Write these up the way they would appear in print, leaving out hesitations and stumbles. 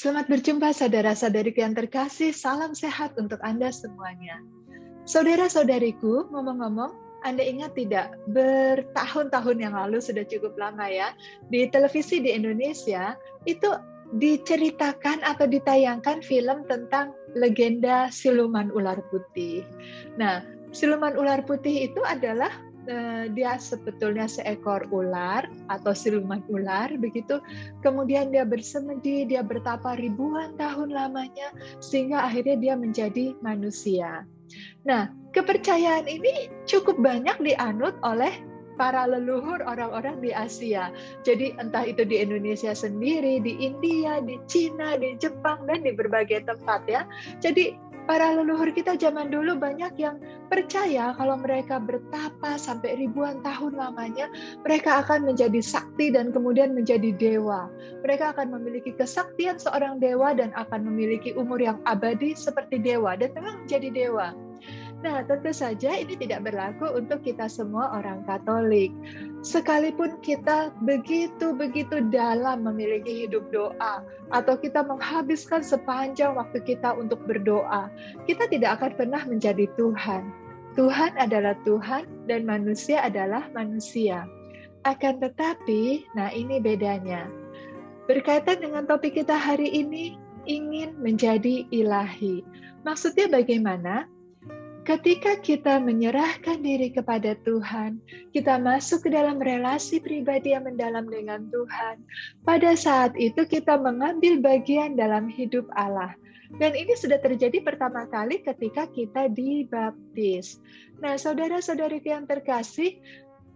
Selamat berjumpa saudara-saudariku yang terkasih, salam sehat untuk Anda semuanya. Saudara-saudariku, ngomong-ngomong, Anda ingat tidak, bertahun-tahun yang lalu, sudah cukup lama ya, di televisi di Indonesia, itu diceritakan atau ditayangkan film tentang legenda siluman ular putih. Nah, siluman ular putih itu adalah dia sebetulnya seekor ular atau siluman ular begitu, kemudian dia bersemedi, dia bertapa ribuan tahun lamanya sehingga akhirnya dia menjadi manusia. Nah, kepercayaan ini cukup banyak dianut oleh para leluhur orang-orang di Asia. Jadi entah itu di Indonesia sendiri, di India, di Cina, di Jepang, dan di berbagai tempat ya. Jadi para leluhur kita zaman dulu banyak yang percaya kalau mereka bertapa sampai ribuan tahun lamanya, mereka akan menjadi sakti dan kemudian menjadi dewa. Mereka akan memiliki kesaktian seorang dewa dan akan memiliki umur yang abadi seperti dewa dan memang menjadi dewa. Nah, tentu saja ini tidak berlaku untuk kita semua orang Katolik. Sekalipun kita begitu dalam memiliki hidup doa, atau kita menghabiskan sepanjang waktu kita untuk berdoa, kita tidak akan pernah menjadi Tuhan. Tuhan adalah Tuhan dan manusia adalah manusia. Akan tetapi, nah ini bedanya. Berkaitan dengan topik kita hari ini, ingin menjadi ilahi. Maksudnya bagaimana? Ketika kita menyerahkan diri kepada Tuhan, kita masuk ke dalam relasi pribadi yang mendalam dengan Tuhan. Pada saat itu kita mengambil bagian dalam hidup Allah. Dan ini sudah terjadi pertama kali ketika kita dibaptis. Nah, saudara-saudari yang terkasih,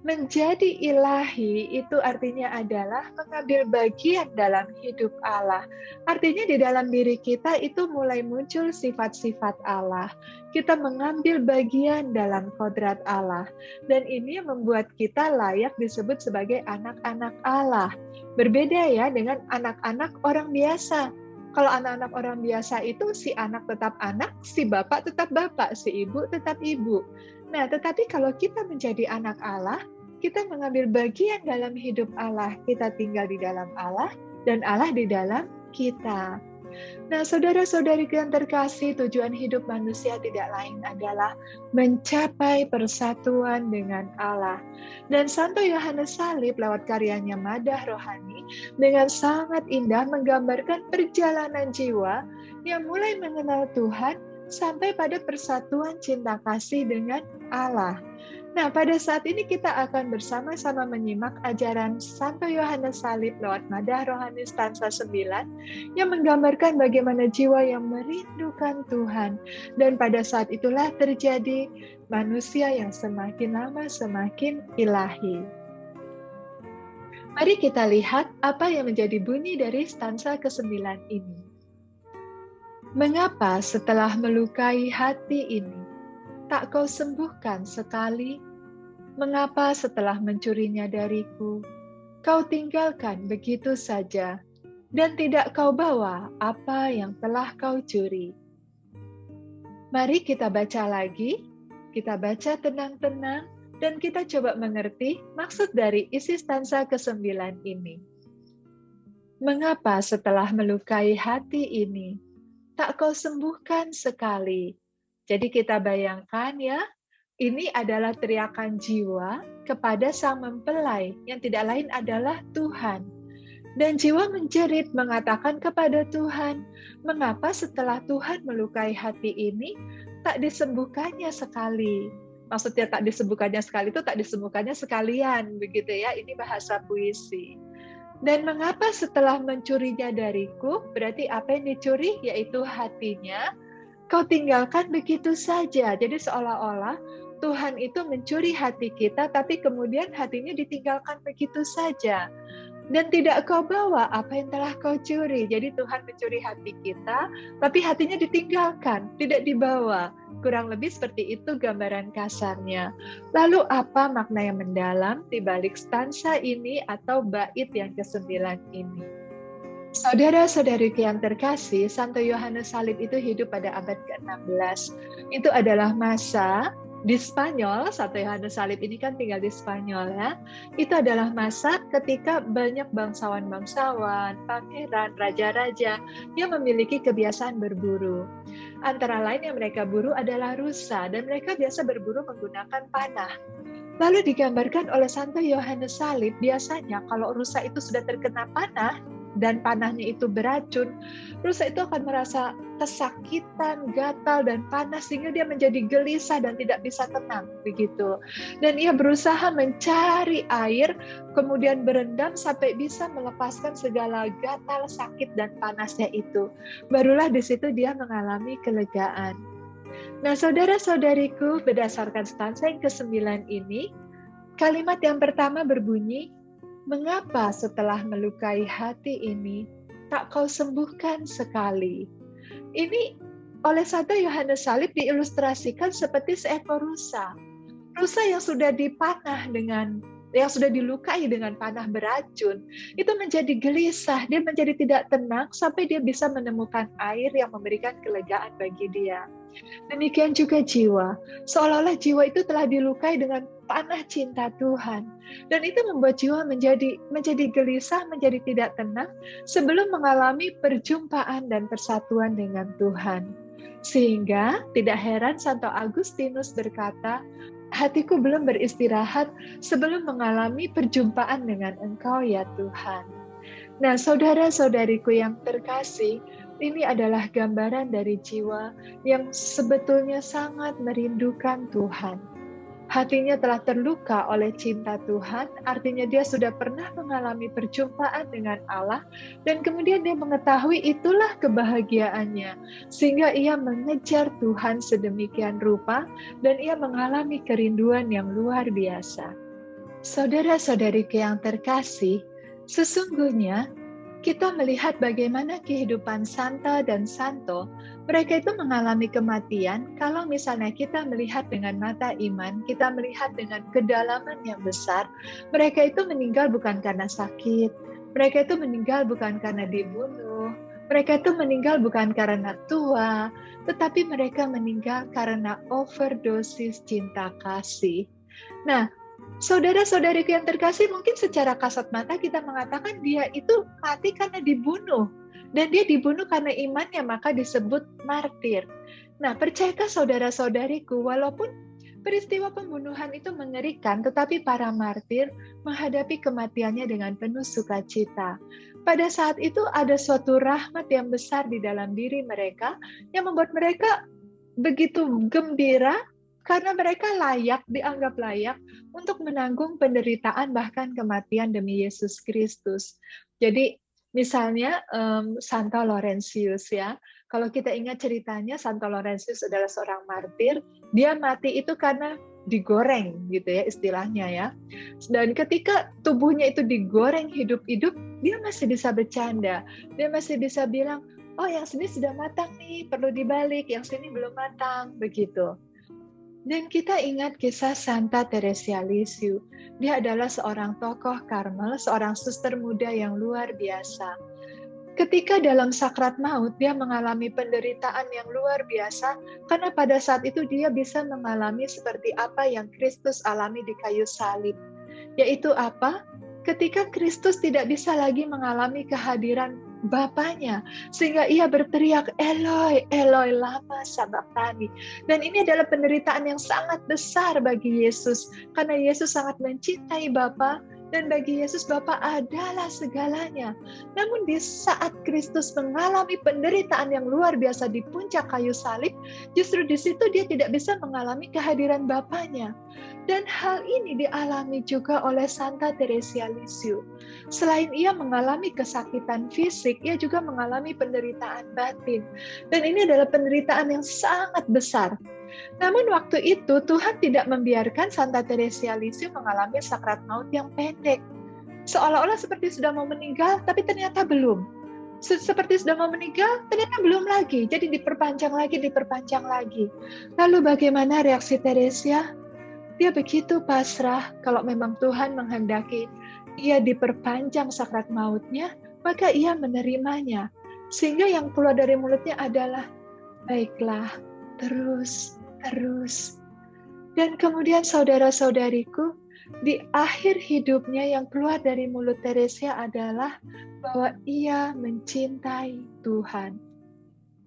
menjadi ilahi itu artinya adalah mengambil bagian dalam hidup Allah. Artinya di dalam diri kita itu mulai muncul sifat-sifat Allah. Kita mengambil bagian dalam kodrat Allah. Dan ini membuat kita layak disebut sebagai anak-anak Allah. Berbeda ya dengan anak-anak orang biasa. Kalau anak-anak orang biasa itu si anak tetap anak, si bapak tetap bapak, si ibu tetap ibu. Nah, tetapi kalau kita menjadi anak Allah, kita mengambil bagian dalam hidup Allah. Kita tinggal di dalam Allah dan Allah di dalam kita. Nah, saudara-saudari yang terkasih, tujuan hidup manusia tidak lain adalah mencapai persatuan dengan Allah. Dan Santo Yohanes Salib lewat karyanya Madah Rohani dengan sangat indah menggambarkan perjalanan jiwa yang mulai mengenal Tuhan sampai pada persatuan cinta kasih dengan Allah. Nah, pada saat ini kita akan bersama-sama menyimak ajaran Santo Yohanes Salib lewat Madah Rohani stansa 9 yang menggambarkan bagaimana jiwa yang merindukan Tuhan. Dan pada saat itulah terjadi manusia yang semakin lama semakin ilahi. Mari kita lihat apa yang menjadi bunyi dari stansa ke-9 ini. Mengapa setelah melukai hati ini, tak kau sembuhkan sekali? Mengapa setelah mencurinya dariku, kau tinggalkan begitu saja, dan tidak kau bawa apa yang telah kau curi? Mari kita baca lagi, kita baca tenang-tenang, dan kita coba mengerti maksud dari isi stansa ke-9 ini. Mengapa setelah melukai hati ini, tak kau sembuhkan sekali? Jadi kita bayangkan ya, ini adalah teriakan jiwa kepada sang mempelai yang tidak lain adalah Tuhan. Dan jiwa menjerit mengatakan kepada Tuhan, mengapa setelah Tuhan melukai hati ini, tak disembuhkannya sekali? Maksudnya tak disembuhkannya sekali itu tak disembuhkannya sekalian, begitu ya, ini bahasa puisi. Dan mengapa setelah mencurinya dariku, berarti apa yang dicuri yaitu hatinya, kau tinggalkan begitu saja. Jadi seolah-olah Tuhan itu mencuri hati kita, tapi kemudian hatinya ditinggalkan begitu saja. Dan tidak kau bawa apa yang telah kau curi. Jadi Tuhan mencuri hati kita, tapi hatinya ditinggalkan, tidak dibawa. Kurang lebih seperti itu gambaran kasarnya. Lalu apa makna yang mendalam di balik stansa ini atau bait yang ke-9 ini? Saudara-saudari yang terkasih, Santo Yohanes Salib itu hidup pada abad ke-16. Itu adalah masa di Spanyol, Santo Yohanes Salib ini kan tinggal di Spanyol ya. Itu adalah masa ketika banyak bangsawan-bangsawan, pangeran, raja-raja yang memiliki kebiasaan berburu. Antara lain yang mereka buru adalah rusa, dan mereka biasa berburu menggunakan panah. Lalu digambarkan oleh Santo Yohanes Salib, biasanya kalau rusa itu sudah terkena panah, dan panahnya itu beracun, rusa itu akan merasa kesakitan, gatal, dan panas, sehingga dia menjadi gelisah dan tidak bisa tenang, begitu. Dan ia berusaha mencari air, kemudian berendam sampai bisa melepaskan segala gatal, sakit, dan panasnya itu. Barulah di situ dia mengalami kelegaan. Nah, saudara-saudariku, berdasarkan stanza yang ke-9 ini, kalimat yang pertama berbunyi, "Mengapa setelah melukai hati ini, tak kau sembuhkan sekali?" Ini oleh Santo Yohanes Salib diilustrasikan seperti seekor rusa. Rusa yang sudah dilukai dengan panah beracun, itu menjadi gelisah, dia menjadi tidak tenang sampai dia bisa menemukan air yang memberikan kelegaan bagi dia. Demikian juga jiwa, seolah-olah jiwa itu telah dilukai dengan panah cinta Tuhan, dan itu membuat jiwa menjadi gelisah, menjadi tidak tenang sebelum mengalami perjumpaan dan persatuan dengan Tuhan. Sehingga tidak heran Santo Agustinus berkata, "Hatiku belum beristirahat sebelum mengalami perjumpaan dengan Engkau ya Tuhan." Nah, saudara-saudariku yang terkasih, ini adalah gambaran dari jiwa yang sebetulnya sangat merindukan Tuhan. Hatinya telah terluka oleh cinta Tuhan, artinya dia sudah pernah mengalami perjumpaan dengan Allah, dan kemudian dia mengetahui itulah kebahagiaannya, sehingga ia mengejar Tuhan sedemikian rupa, dan ia mengalami kerinduan yang luar biasa. Saudara-saudariku yang terkasih, sesungguhnya kita melihat bagaimana kehidupan Santa dan Santo, mereka itu mengalami kematian. Kalau misalnya kita melihat dengan mata iman, kita melihat dengan kedalaman yang besar, mereka itu meninggal bukan karena sakit, mereka itu meninggal bukan karena dibunuh, mereka itu meninggal bukan karena tua, tetapi mereka meninggal karena overdosis cinta kasih. Nah, saudara-saudariku yang terkasih, mungkin secara kasat mata kita mengatakan dia itu mati karena dibunuh. Dan dia dibunuh karena imannya, maka disebut martir. Nah, percayakah saudara-saudariku, walaupun peristiwa pembunuhan itu mengerikan, tetapi para martir menghadapi kematiannya dengan penuh sukacita. Pada saat itu ada suatu rahmat yang besar di dalam diri mereka, yang membuat mereka begitu gembira, karena mereka dianggap layak untuk menanggung penderitaan bahkan kematian demi Yesus Kristus. Jadi misalnya Santo Laurentius ya, kalau kita ingat ceritanya, Santo Laurentius adalah seorang martir, dia mati itu karena digoreng gitu ya istilahnya ya. Dan ketika tubuhnya itu digoreng hidup-hidup, dia masih bisa bercanda, dia masih bisa bilang, "Oh, yang sini sudah matang nih, perlu dibalik, yang sini belum matang," begitu. Dan kita ingat kisah Santa Teresia Lisieux. Dia adalah seorang tokoh Karmel, seorang suster muda yang luar biasa. Ketika dalam sakrat maut, dia mengalami penderitaan yang luar biasa, karena pada saat itu dia bisa mengalami seperti apa yang Kristus alami di kayu salib. Yaitu apa? Ketika Kristus tidak bisa lagi mengalami kehadiran Bapaknya, sehingga ia berteriak, "Eloi, Eloi, lama sabachthani." Dan ini adalah penderitaan yang sangat besar bagi Yesus, karena Yesus sangat mencintai Bapa, dan bagi Yesus Bapa adalah segalanya. Namun di saat Kristus mengalami penderitaan yang luar biasa di puncak kayu salib, justru di situ dia tidak bisa mengalami kehadiran Bapaknya. Dan hal ini dialami juga oleh Santa Teresia Lisieux. Selain ia mengalami kesakitan fisik, ia juga mengalami penderitaan batin. Dan ini adalah penderitaan yang sangat besar. Namun waktu itu Tuhan tidak membiarkan Santa Teresia Lisieux mengalami sakrat maut yang pendek. Seolah-olah seperti sudah mau meninggal, tapi ternyata belum. Seperti sudah mau meninggal, ternyata belum lagi. Jadi diperpanjang lagi. Lalu bagaimana reaksi Teresia? Dia begitu pasrah. Kalau memang Tuhan menghendaki ia diperpanjang sakrat mautnya, maka ia menerimanya. Sehingga yang keluar dari mulutnya adalah, "Baiklah, terus." Dan kemudian saudara-saudariku, di akhir hidupnya yang keluar dari mulut Teresia adalah bahwa ia mencintai Tuhan.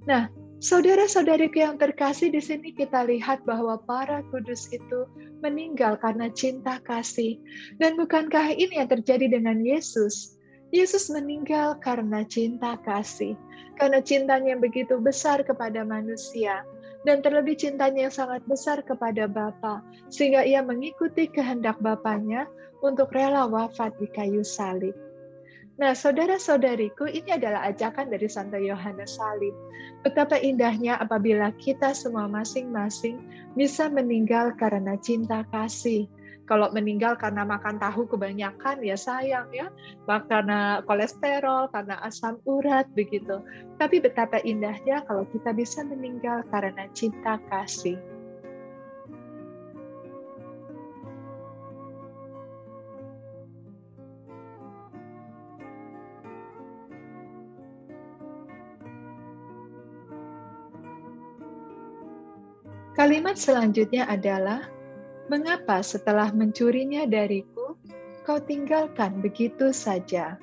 Nah, saudara-saudariku yang terkasih, di sini kita lihat bahwa para kudus itu meninggal karena cinta kasih. Dan bukankah ini yang terjadi dengan Yesus? Yesus meninggal karena cinta kasih. Karena cintanya yang begitu besar kepada manusia. Dan terlebih cintanya yang sangat besar kepada Bapa, sehingga ia mengikuti kehendak Bapanya untuk rela wafat di kayu salib. Nah, saudara-saudariku, ini adalah ajakan dari Santo Yohanes Salib. Betapa indahnya apabila kita semua masing-masing bisa meninggal karena cinta kasih. Kalau meninggal karena makan tahu kebanyakan, ya sayang ya. Karena kolesterol, karena asam urat, begitu. Tapi betapa indahnya kalau kita bisa meninggal karena cinta kasih. Kalimat selanjutnya adalah, mengapa setelah mencurinya dariku, kau tinggalkan begitu saja?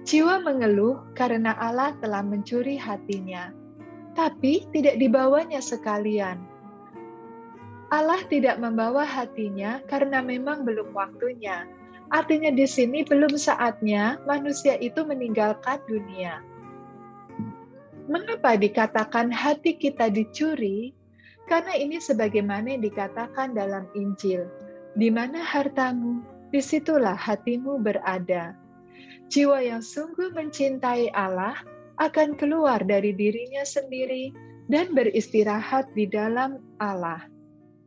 Jiwa mengeluh karena Allah telah mencuri hatinya, tapi tidak dibawanya sekalian. Allah tidak membawa hatinya karena memang belum waktunya. Artinya di sini belum saatnya manusia itu meninggalkan dunia. Mengapa dikatakan hati kita dicuri? Karena ini sebagaimana yang dikatakan dalam Injil, di mana hartamu, disitulah hatimu berada. Jiwa yang sungguh mencintai Allah akan keluar dari dirinya sendiri dan beristirahat di dalam Allah.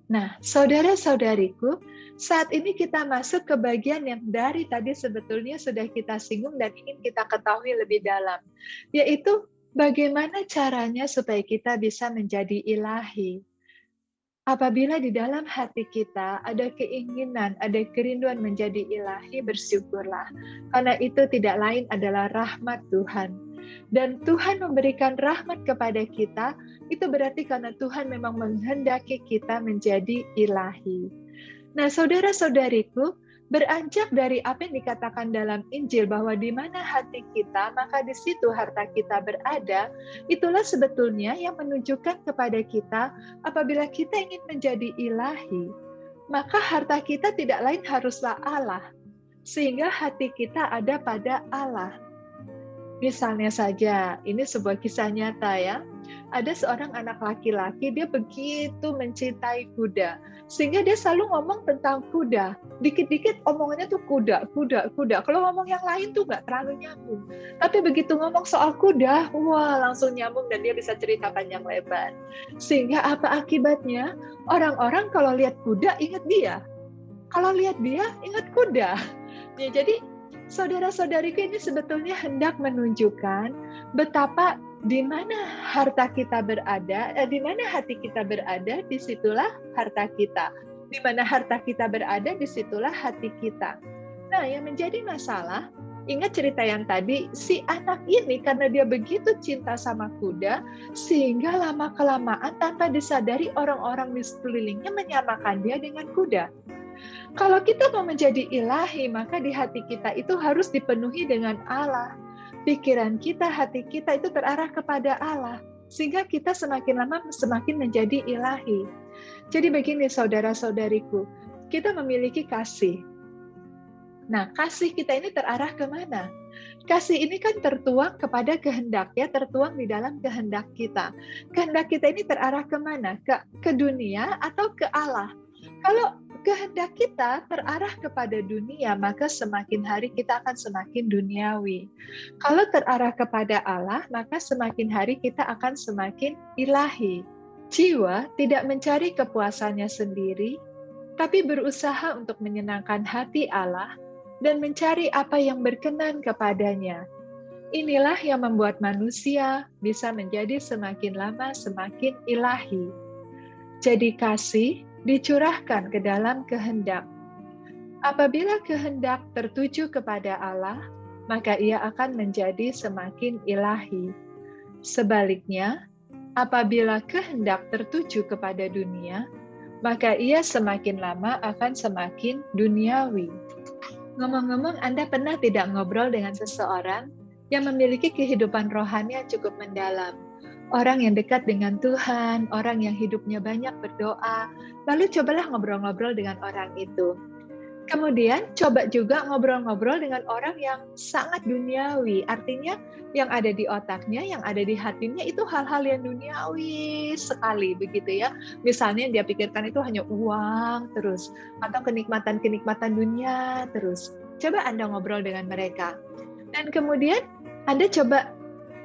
Nah, saudara-saudariku, saat ini kita masuk ke bagian yang dari tadi sebetulnya sudah kita singgung dan ingin kita ketahui lebih dalam, yaitu bagaimana caranya supaya kita bisa menjadi ilahi. Apabila di dalam hati kita ada keinginan, ada kerinduan menjadi ilahi, bersyukurlah. Karena itu tidak lain adalah rahmat Tuhan. Dan Tuhan memberikan rahmat kepada kita, itu berarti karena Tuhan memang menghendaki kita menjadi ilahi. Nah, saudara-saudariku, beranjak dari apa yang dikatakan dalam Injil bahwa di mana hati kita, maka di situ harta kita berada, itulah sebetulnya yang menunjukkan kepada kita apabila kita ingin menjadi ilahi, maka harta kita tidak lain haruslah Allah, sehingga hati kita ada pada Allah. Misalnya saja, ini sebuah kisah nyata ya. Ada seorang anak laki-laki, dia begitu mencintai kuda. Sehingga dia selalu ngomong tentang kuda. Dikit-dikit omongannya tuh kuda, kuda, kuda. Kalau ngomong yang lain tuh nggak terlalu nyambung. Tapi begitu ngomong soal kuda, wah langsung nyambung dan dia bisa cerita panjang lebar. Sehingga apa akibatnya? Orang-orang kalau lihat kuda ingat dia. Kalau lihat dia ingat kuda. Ya, jadi saudara-saudariku, ini sebetulnya hendak menunjukkan betapa di mana harta kita berada, di mana hati kita berada, disitulah harta kita. Di mana harta kita berada, disitulah hati kita. Nah, yang menjadi masalah, ingat cerita yang tadi, si anak ini karena dia begitu cinta sama kuda, sehingga lama-kelamaan tanpa disadari orang-orang di sekelilingnya menyamakan dia dengan kuda. Kalau kita mau menjadi ilahi, maka di hati kita itu harus dipenuhi dengan Allah. Pikiran kita, hati kita itu terarah kepada Allah. Sehingga kita semakin lama semakin menjadi ilahi. Jadi begini saudara-saudariku, kita memiliki kasih. Nah, kasih kita ini terarah kemana? Kasih ini kan tertuang kepada kehendak, ya, tertuang di dalam kehendak kita. Kehendak kita ini terarah kemana? Ke dunia atau ke Allah? Kalau kehendak kita terarah kepada dunia, maka semakin hari kita akan semakin duniawi. Kalau terarah kepada Allah, maka semakin hari kita akan semakin ilahi. Jiwa tidak mencari kepuasannya sendiri, tapi berusaha untuk menyenangkan hati Allah dan mencari apa yang berkenan kepadanya. Inilah yang membuat manusia bisa menjadi semakin lama semakin ilahi. Jadi kasih dicurahkan ke dalam kehendak. Apabila kehendak tertuju kepada Allah, maka ia akan menjadi semakin ilahi. Sebaliknya, apabila kehendak tertuju kepada dunia, maka ia semakin lama akan semakin duniawi. Ngomong-ngomong, Anda pernah tidak ngobrol dengan seseorang yang memiliki kehidupan rohani yang cukup mendalam? Orang yang dekat dengan Tuhan, orang yang hidupnya banyak berdoa, lalu cobalah ngobrol-ngobrol dengan orang itu. Kemudian coba juga ngobrol-ngobrol dengan orang yang sangat duniawi, artinya yang ada di otaknya, yang ada di hatinya itu hal-hal yang duniawi sekali, begitu ya. Misalnya dia pikirkan itu hanya uang terus, atau kenikmatan-kenikmatan dunia terus. Coba Anda ngobrol dengan mereka. Dan kemudian Anda coba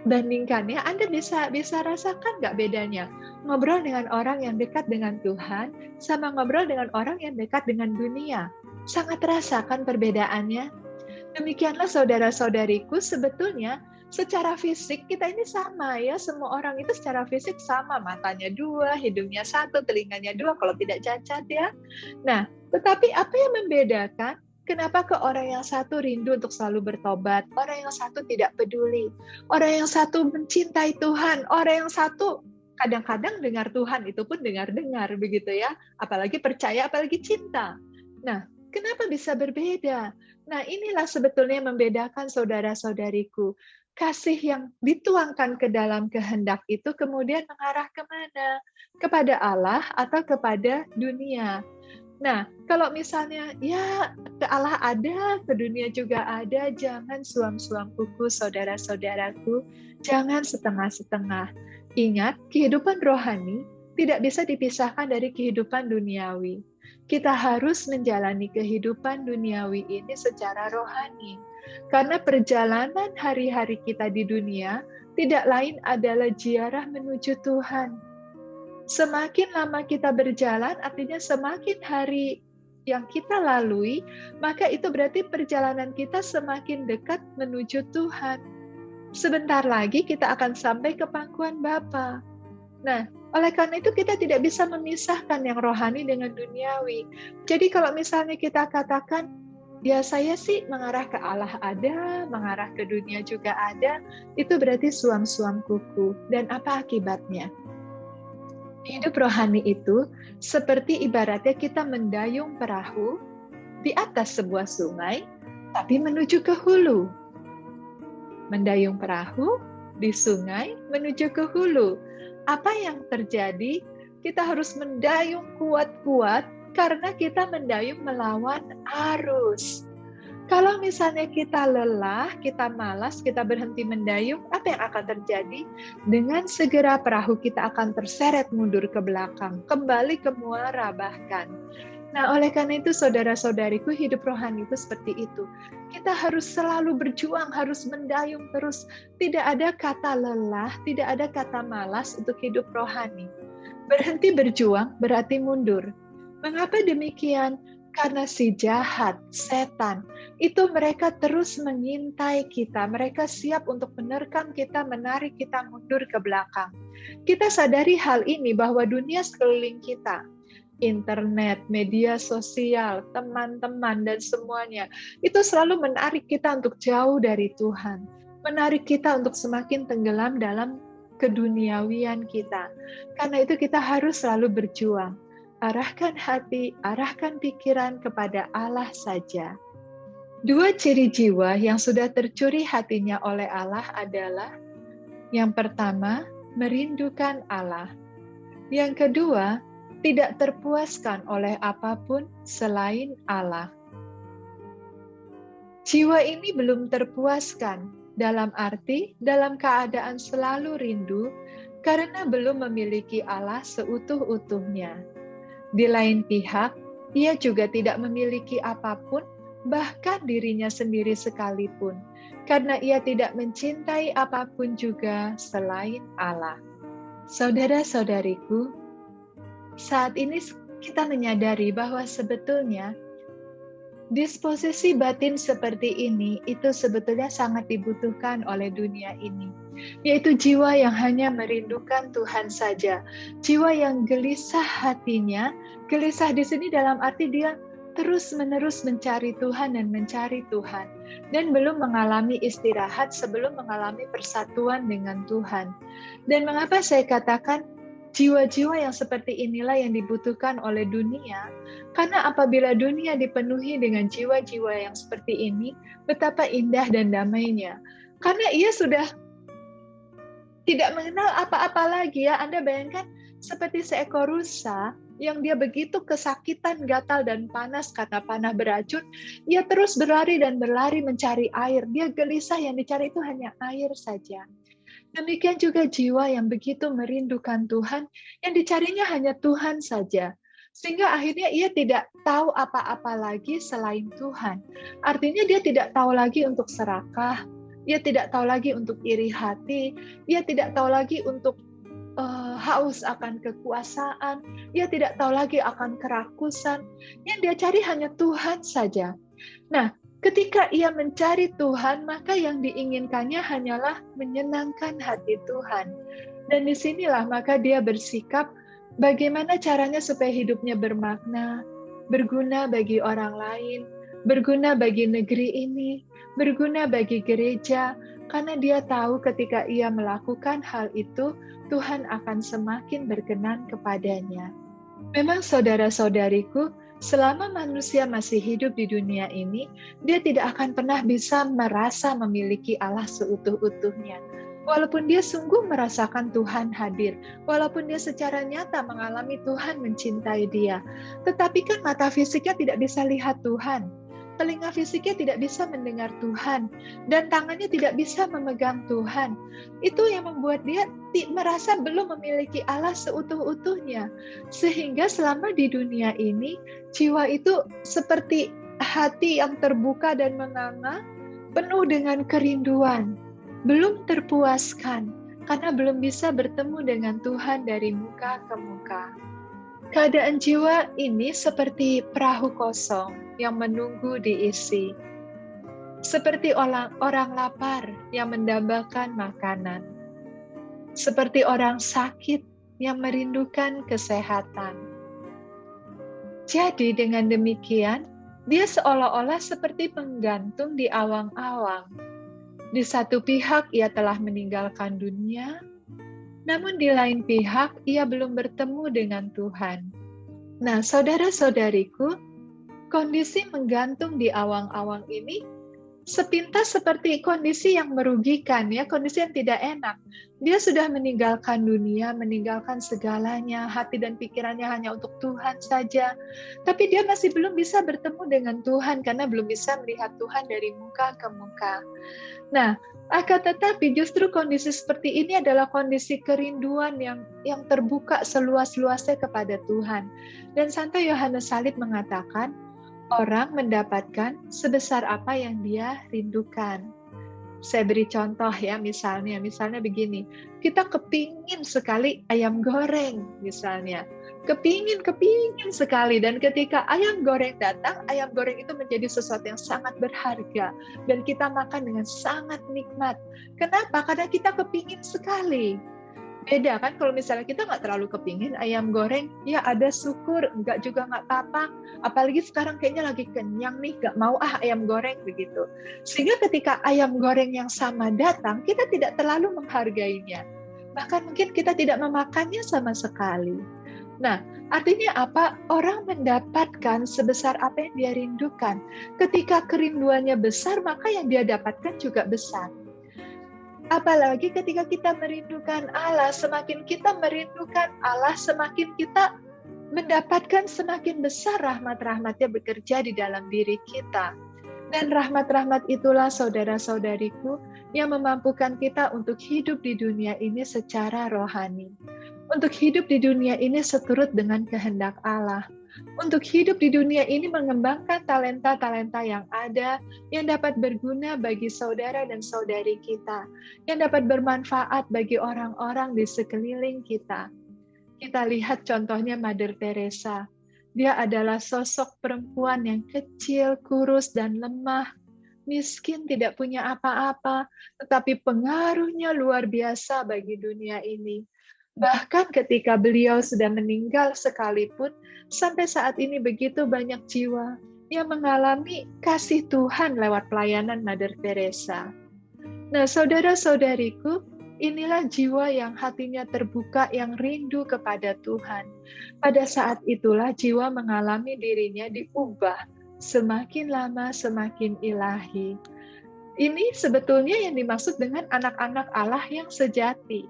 bandingkan ya, Anda bisa rasakan nggak bedanya ngobrol dengan orang yang dekat dengan Tuhan sama ngobrol dengan orang yang dekat dengan dunia. Sangat rasakan perbedaannya. Demikianlah saudara-saudariku, sebetulnya secara fisik kita ini sama ya, semua orang itu secara fisik sama, matanya 2, hidungnya 1, telinganya 2 kalau tidak cacat ya. Nah, tetapi apa yang membedakan? Kenapa ke orang yang satu rindu untuk selalu bertobat, orang yang satu tidak peduli, orang yang satu mencintai Tuhan, orang yang satu kadang-kadang dengar Tuhan, itu pun dengar-dengar begitu ya, apalagi percaya, apalagi cinta. Nah, kenapa bisa berbeda? Nah, inilah sebetulnya yang membedakan saudara-saudariku. Kasih yang dituangkan ke dalam kehendak itu kemudian mengarah kemana? Kepada Allah atau kepada dunia? Nah, kalau misalnya ya ke Allah ada, ke dunia juga ada, jangan suam-suam kuku saudara-saudaraku, jangan setengah-setengah. Ingat, kehidupan rohani tidak bisa dipisahkan dari kehidupan duniawi. Kita harus menjalani kehidupan duniawi ini secara rohani. Karena perjalanan hari-hari kita di dunia tidak lain adalah ziarah menuju Tuhan. Semakin lama kita berjalan, artinya semakin hari yang kita lalui, maka itu berarti perjalanan kita semakin dekat menuju Tuhan. Sebentar lagi kita akan sampai ke pangkuan Bapa. Nah, oleh karena itu kita tidak bisa memisahkan yang rohani dengan duniawi. Jadi kalau misalnya kita katakan, ya saya sih mengarah ke Allah ada, mengarah ke dunia juga ada, itu berarti suam-suam kuku. Dan apa akibatnya? Hidup rohani itu seperti ibaratnya kita mendayung perahu di atas sebuah sungai, tapi menuju ke hulu. Mendayung perahu di sungai menuju ke hulu. Apa yang terjadi? Kita harus mendayung kuat-kuat karena kita mendayung melawan arus. Kalau misalnya kita lelah, kita malas, kita berhenti mendayung, apa yang akan terjadi? Dengan segera perahu kita akan terseret mundur ke belakang, kembali ke muara bahkan. Nah, oleh karena itu saudara-saudariku, hidup rohani itu seperti itu. Kita harus selalu berjuang, harus mendayung terus. Tidak ada kata lelah, tidak ada kata malas untuk hidup rohani. Berhenti berjuang berarti mundur. Mengapa demikian? Karena si jahat, setan, itu mereka terus mengintai kita. Mereka siap untuk menerkam kita, menarik kita mundur ke belakang. Kita sadari hal ini bahwa dunia sekeliling kita, internet, media sosial, teman-teman, dan semuanya, itu selalu menarik kita untuk jauh dari Tuhan. Menarik kita untuk semakin tenggelam dalam keduniawian kita. Karena itu kita harus selalu berjuang. Arahkan hati, arahkan pikiran kepada Allah saja. 2 ciri jiwa yang sudah tercuri hatinya oleh Allah adalah, yang pertama, merindukan Allah. Yang kedua, tidak terpuaskan oleh apapun selain Allah. Jiwa ini belum terpuaskan, dalam arti dalam keadaan selalu rindu, karena belum memiliki Allah seutuh-utuhnya. Di lain pihak, ia juga tidak memiliki apapun, bahkan dirinya sendiri sekalipun, karena ia tidak mencintai apapun juga selain Allah. Saudara-saudariku, saat ini kita menyadari bahwa sebetulnya disposisi batin seperti ini itu sebetulnya sangat dibutuhkan oleh dunia ini. Yaitu jiwa yang hanya merindukan Tuhan saja. Jiwa yang gelisah hatinya. Gelisah di sini dalam arti dia terus-menerus mencari Tuhan dan mencari Tuhan. Dan belum mengalami istirahat sebelum mengalami persatuan dengan Tuhan. Dan mengapa saya katakan Jiwa-jiwa yang seperti inilah yang dibutuhkan oleh dunia, karena apabila dunia dipenuhi dengan jiwa-jiwa yang seperti ini, betapa indah dan damainya. Karena ia sudah tidak mengenal apa-apa lagi ya. Anda bayangkan seperti seekor rusa yang dia begitu kesakitan, gatal, dan panas karena panah beracun, ia terus berlari dan berlari mencari air. Dia gelisah, yang dicari itu hanya air saja. Demikian juga jiwa yang begitu merindukan Tuhan, yang dicarinya hanya Tuhan saja. Sehingga akhirnya ia tidak tahu apa-apa lagi selain Tuhan. Artinya dia tidak tahu lagi untuk serakah, ia tidak tahu lagi untuk iri hati, ia tidak tahu lagi untuk haus akan kekuasaan, ia tidak tahu lagi akan kerakusan. Yang dia cari hanya Tuhan saja. Nah, ketika ia mencari Tuhan, maka yang diinginkannya hanyalah menyenangkan hati Tuhan. Dan disinilah maka dia bersikap bagaimana caranya supaya hidupnya bermakna, berguna bagi orang lain, berguna bagi negeri ini, berguna bagi gereja, karena dia tahu ketika ia melakukan hal itu, Tuhan akan semakin berkenan kepadanya. Memang saudara-saudariku, selama manusia masih hidup di dunia ini, dia tidak akan pernah bisa merasa memiliki Allah seutuh-utuhnya. Walaupun dia sungguh merasakan Tuhan hadir, walaupun dia secara nyata mengalami Tuhan mencintai dia, tetapi kan mata fisiknya tidak bisa lihat Tuhan, telinga fisiknya tidak bisa mendengar Tuhan, dan tangannya tidak bisa memegang Tuhan. Itu yang membuat dia merasa belum memiliki Allah seutuh-utuhnya. Sehingga selama di dunia ini, jiwa itu seperti hati yang terbuka dan menganga, penuh dengan kerinduan, belum terpuaskan, karena belum bisa bertemu dengan Tuhan dari muka ke muka. Keadaan jiwa ini seperti perahu kosong yang menunggu diisi. Seperti orang lapar yang mendambakan makanan. Seperti orang sakit yang merindukan kesehatan. Jadi dengan demikian, dia seolah-olah seperti penggantung di awang-awang. Di satu pihak ia telah meninggalkan dunia, namun di lain pihak ia belum bertemu dengan Tuhan. Nah, saudara-saudariku, kondisi menggantung di awang-awang ini sepintas seperti kondisi yang merugikan, ya, kondisi yang tidak enak. Dia sudah meninggalkan dunia, meninggalkan segalanya, hati dan pikirannya hanya untuk Tuhan saja. Tapi dia masih belum bisa bertemu dengan Tuhan karena belum bisa melihat Tuhan dari muka ke muka. Nah, akan tetapi justru kondisi seperti ini adalah kondisi kerinduan yang terbuka seluas-luasnya kepada Tuhan. Dan Santo Yohanes Salib mengatakan, orang mendapatkan sebesar apa yang dia rindukan. Saya beri contoh ya, misalnya begini, kita kepingin sekali ayam goreng misalnya, kepingin sekali, dan ketika ayam goreng datang, ayam goreng itu menjadi sesuatu yang sangat berharga, dan kita makan dengan sangat nikmat. Kenapa? Karena kita kepingin sekali. Beda kan kalau misalnya kita nggak terlalu kepingin ayam goreng, ya ada syukur, enggak juga nggak apa-apa. Apalagi sekarang kayaknya lagi kenyang nih, nggak mau ayam goreng begitu. Sehingga ketika ayam goreng yang sama datang, kita tidak terlalu menghargainya. Bahkan mungkin kita tidak memakannya sama sekali. Nah, artinya apa? Orang mendapatkan sebesar apa yang dia rindukan. Ketika kerinduannya besar, maka yang dia dapatkan juga besar. Apalagi ketika kita merindukan Allah, semakin kita merindukan Allah, semakin kita mendapatkan semakin besar rahmat-rahmatnya bekerja di dalam diri kita. Dan rahmat-rahmat itulah saudara-saudariku yang memampukan kita untuk hidup di dunia ini secara rohani. Untuk hidup di dunia ini seturut dengan kehendak Allah. Untuk hidup di dunia ini mengembangkan talenta-talenta yang ada, yang dapat berguna bagi saudara dan saudari kita, yang dapat bermanfaat bagi orang-orang di sekeliling kita. Kita lihat contohnya Mother Teresa. Dia adalah sosok perempuan yang kecil, kurus, dan lemah, miskin, tidak punya apa-apa, tetapi pengaruhnya luar biasa bagi dunia ini. Bahkan ketika beliau sudah meninggal sekalipun, sampai saat ini begitu banyak jiwa yang mengalami kasih Tuhan lewat pelayanan Mother Teresa. Nah, saudara-saudariku, Inilah jiwa yang hatinya terbuka, yang rindu kepada Tuhan. Pada saat itulah jiwa mengalami dirinya diubah, semakin lama semakin ilahi. Ini sebetulnya yang dimaksud dengan anak-anak Allah yang sejati.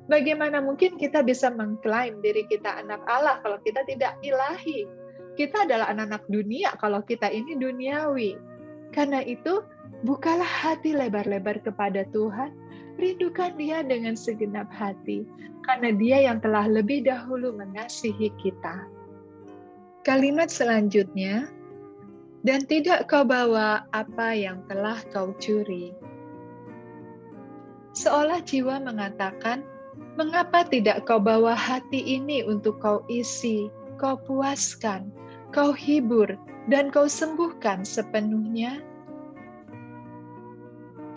Bagaimana mungkin kita bisa mengklaim diri kita anak Allah kalau kita tidak ilahi? Kita adalah anak-anak dunia kalau kita ini duniawi. Karena itu, bukalah hati lebar-lebar kepada Tuhan, rindukan Dia dengan segenap hati, karena Dia yang telah lebih dahulu mengasihi kita. Kalimat selanjutnya, dan tidak kau bawa apa yang telah kau curi. Seolah jiwa mengatakan, mengapa tidak kau bawa hati ini untuk kau isi, kau puaskan, kau hibur, dan kau sembuhkan sepenuhnya?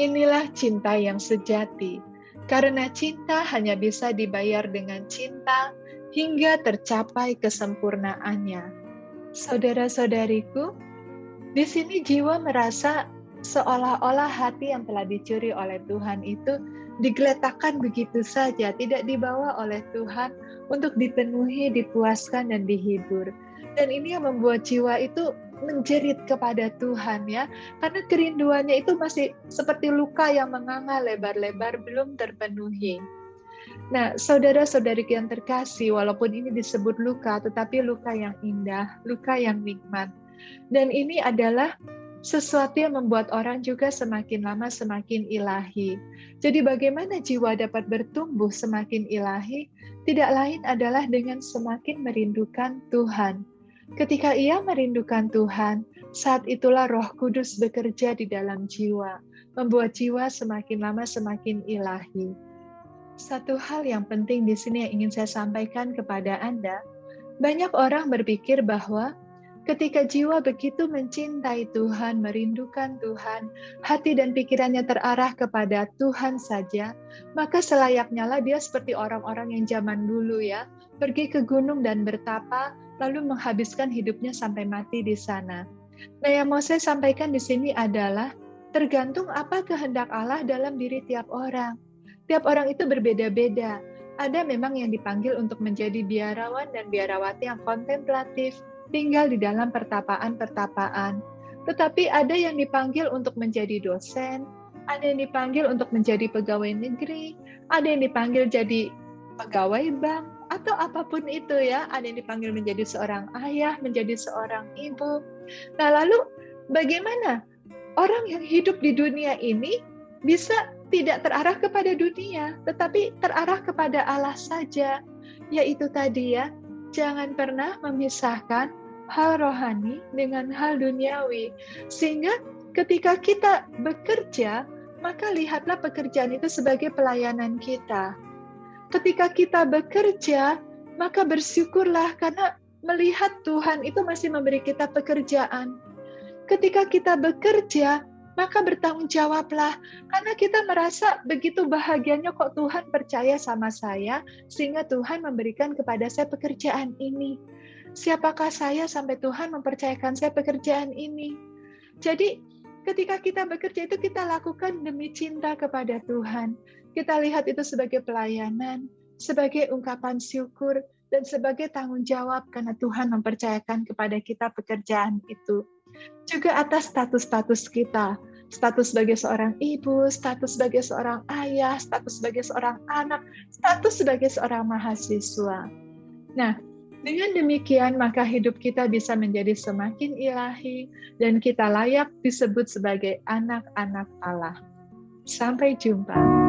Inilah cinta yang sejati, karena cinta hanya bisa dibayar dengan cinta hingga tercapai kesempurnaannya. Saudara-saudariku, di sini jiwa merasa seolah-olah hati yang telah dicuri oleh Tuhan itu digeletakkan begitu saja, tidak dibawa oleh Tuhan untuk dipenuhi, dipuaskan, dan dihibur. Dan ini yang membuat jiwa itu menjerit kepada Tuhan ya, karena kerinduannya itu masih seperti luka yang menganga lebar-lebar belum terpenuhi. Nah, saudara-saudariku yang terkasih, walaupun ini disebut luka, tetapi luka yang indah, luka yang nikmat. Dan ini adalah sesuatu yang membuat orang juga semakin lama semakin ilahi. Jadi bagaimana jiwa dapat bertumbuh semakin ilahi? Tidak lain adalah dengan semakin merindukan Tuhan. Ketika ia merindukan Tuhan, saat itulah Roh Kudus bekerja di dalam jiwa, membuat jiwa semakin lama semakin ilahi. Satu hal yang penting di sini yang ingin saya sampaikan kepada Anda, banyak orang berpikir bahwa ketika jiwa begitu mencintai Tuhan, merindukan Tuhan, hati dan pikirannya terarah kepada Tuhan saja, maka selayaknya lah dia seperti orang-orang yang zaman dulu ya, pergi ke gunung dan bertapa, lalu menghabiskan hidupnya sampai mati di sana. Nah, yang mau saya sampaikan di sini adalah tergantung apa kehendak Allah dalam diri tiap orang. Tiap orang itu berbeda-beda. Ada memang yang dipanggil untuk menjadi biarawan dan biarawati yang kontemplatif, tinggal di dalam pertapaan-pertapaan. Tetapi ada yang dipanggil untuk menjadi dosen, ada yang dipanggil untuk menjadi pegawai negeri, ada yang dipanggil jadi pegawai bank, atau apapun itu ya, ada yang dipanggil menjadi seorang ayah, menjadi seorang ibu. Nah lalu bagaimana orang yang hidup di dunia ini bisa tidak terarah kepada dunia, tetapi terarah kepada Allah saja, yaitu tadi ya, jangan pernah memisahkan hal rohani dengan hal duniawi, sehingga ketika kita bekerja, maka lihatlah pekerjaan itu sebagai pelayanan kita. Ketika kita bekerja, maka bersyukurlah karena melihat Tuhan itu masih memberi kita pekerjaan. Ketika kita bekerja, maka bertanggung jawablah. Karena kita merasa begitu bahagianya kok Tuhan percaya sama saya, sehingga Tuhan memberikan kepada saya pekerjaan ini. Siapakah saya sampai Tuhan mempercayakan saya pekerjaan ini? Jadi, ketika kita bekerja itu kita lakukan demi cinta kepada Tuhan. Kita lihat itu sebagai pelayanan, sebagai ungkapan syukur, dan sebagai tanggung jawab karena Tuhan mempercayakan kepada kita pekerjaan itu. Juga atas status-status kita, status sebagai seorang ibu, status sebagai seorang ayah, status sebagai seorang anak, status sebagai seorang mahasiswa. Nah, dengan demikian maka hidup kita bisa menjadi semakin ilahi dan kita layak disebut sebagai anak-anak Allah. Sampai jumpa.